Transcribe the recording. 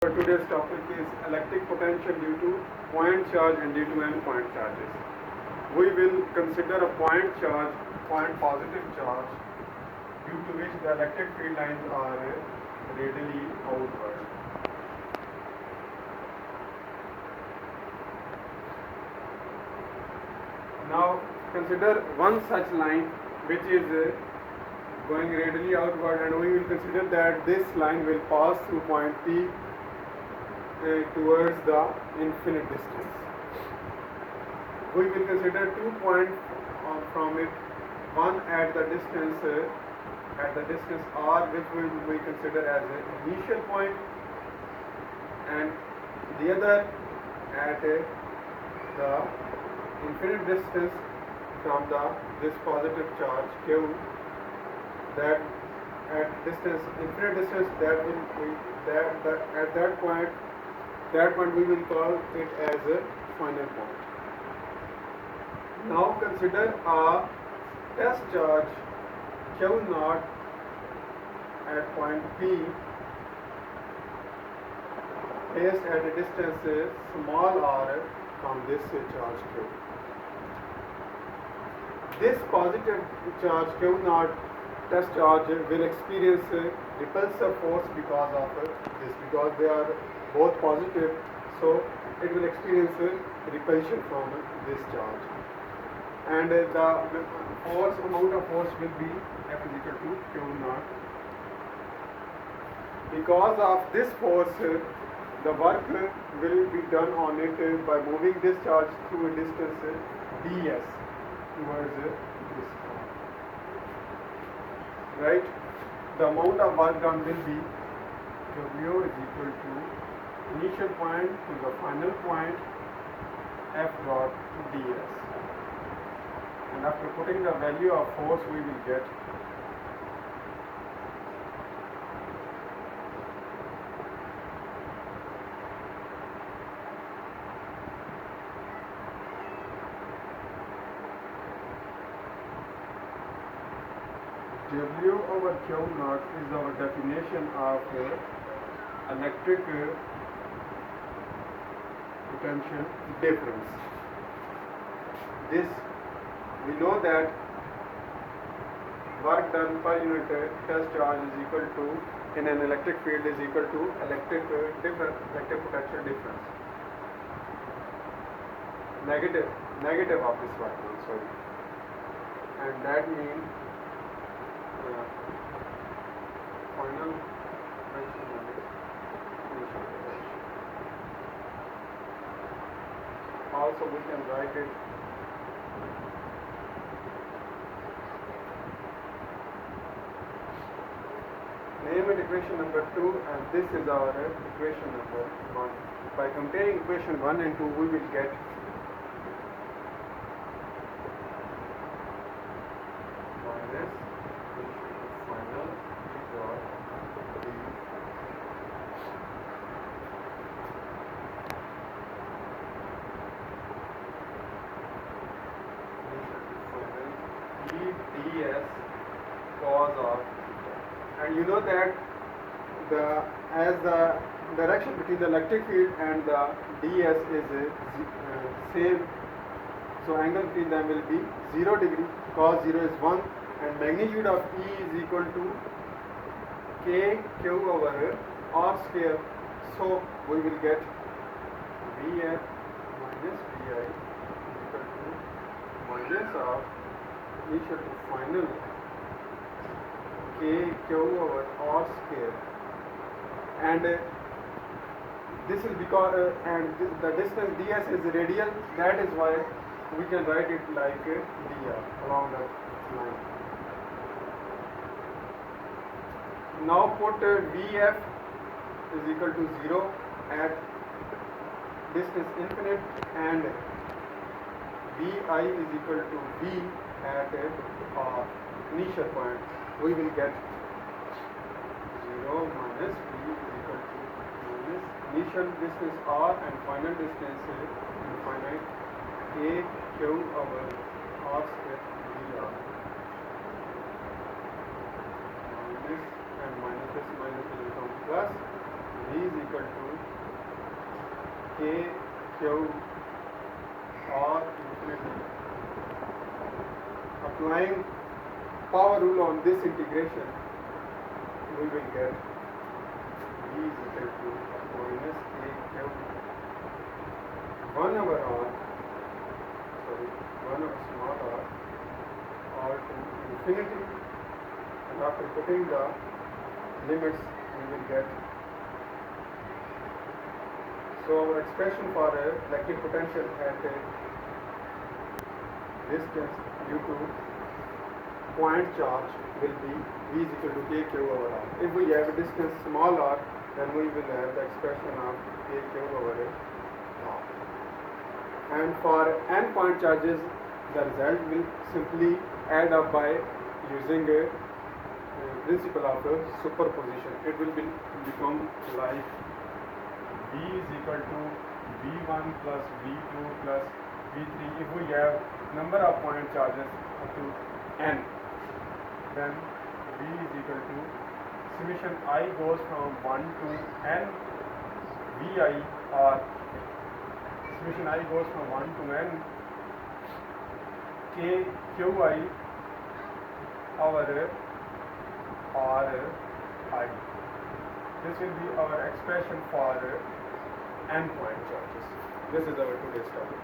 Today's topic is electric potential due to point charge and due to endpoint charges. We will consider a point charge, point positive charge, due to which the electric field lines are radially outward. Now consider one such line which is going radially outward, and we will consider that this line will pass through point P towards the infinite distance. We will consider 2 points from it, one at the distance r, which we consider as an initial point, and the other at the infinite distance from this positive charge q, that at infinite distance, at that point we will call it as a final point. Now consider a test charge q naught at point P placed at a distance small r from this charge q. This positive charge q naught test charge will experience repulsive force because of this, because they are both positive, so it will experience repulsion from this charge, and the amount of force will be F is equal to q naught. Because of this force, the work will be done on it by moving this charge through a distance ds towards this point. Right? The amount of work done will be W is equal to initial point to the final point F dot ds. And after putting the value of force, we will get W over Q naught is our definition of electric potential difference. This, we know that work done per unit test charge is equal to, in an electric field, is equal to electric potential difference. Negative of this work done, sorry. And that means final potential initial potential. Also we can write it name it equation number 2, and this is our equation number 1. By comparing equation 1 and 2, we will get minus final dot ds cos of, and you know that as the direction between the electric field and the ds is same, so angle between them will be 0 degree. Cos 0 is 1, and magnitude of E is equal to k q over r square. So we will get Vf minus Vi is equal to minus of initial to final k q over r square, and this is because the distance ds is radial, that is why we can write it like dr along the line. Now put Vf is equal to 0 at distance infinite, and Vi is equal to V at initial point. We will get 0 minus V is equal to minus initial distance r and final distance infinite k q over r square dr minus, and minus this minus will become plus V is equal to K Q R infinity. Applying power rule on this integration, we will get V is equal to minus K Q 1 over R, 1 over small r to infinity, and after putting the limits we will get, so our expression for electric potential at a distance due to point charge will be V is equal to K Q over R. If we have a distance small r, then we will have the expression of K Q over R. And for n point charges, the result will simply add up by using a principle of superposition. It will become like V is equal to V1 plus V2 plus V3. If we have number of point charges up to n, then V is equal to summation I goes from 1 to n Vi, or summation I goes from 1 to n K Qi over Ri. This will be our expression for n point charges. This is our today's topic.